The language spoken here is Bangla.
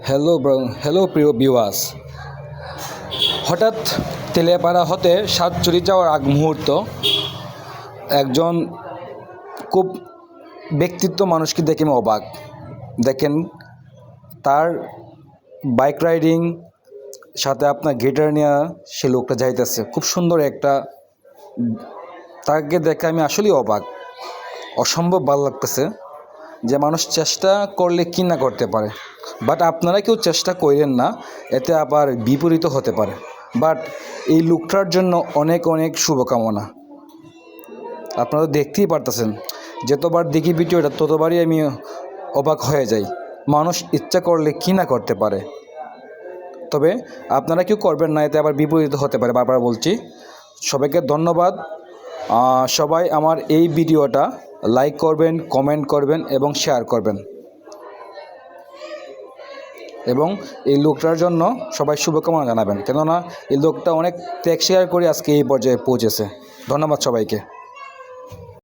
হ্যালো প্রিয় ভিউয়ার্স। হঠাৎ তেলেপাড়া হতে সাতচুরি যাওয়ার আগ মুহূর্ত একজন খুব ব্যক্তিত্ব মানুষকে দেখে আমি অবাক। দেখেন, তার বাইক রাইডিং সাথে আপনার গিটার নিয়ে সে লোকটা যাইতেছে, খুব সুন্দর একটা। তাকে দেখে আমি আসলেই অবাক, অসম্ভব ভালো লাগতেছে যে মানুষ চেষ্টা করলে কি না করতে পারে। বাট আপনারা কেউ চেষ্টা করেন না, এতে আবার বিপরীত হতে পারে। বাট এই লোকটার জন্য অনেক অনেক শুভকামনা। আপনারা দেখতেই পারতেছেন, যতবার দেখি ভিডিওটা ততবারই আমি অবাক হয়ে যাই, মানুষ ইচ্ছা করলে কি না করতে পারে। তবে আপনারা কেউ করবেন না, এতে আবার বিপরীত হতে পারে। বারবার বলছি, সবাইকে ধন্যবাদ। সবাই আমার এই ভিডিওটা লাইক করবেন, কমেন্ট করবেন এবং শেয়ার করবেন, এবং এই লোকটার জন্য সবাই শুভকামনা জানাবেন, কেননা এই লোকটা অনেক ত্যাগ স্বীকার করে আজকে এই পর্যায়ে পৌঁছেছে। ধন্যবাদ সবাইকে।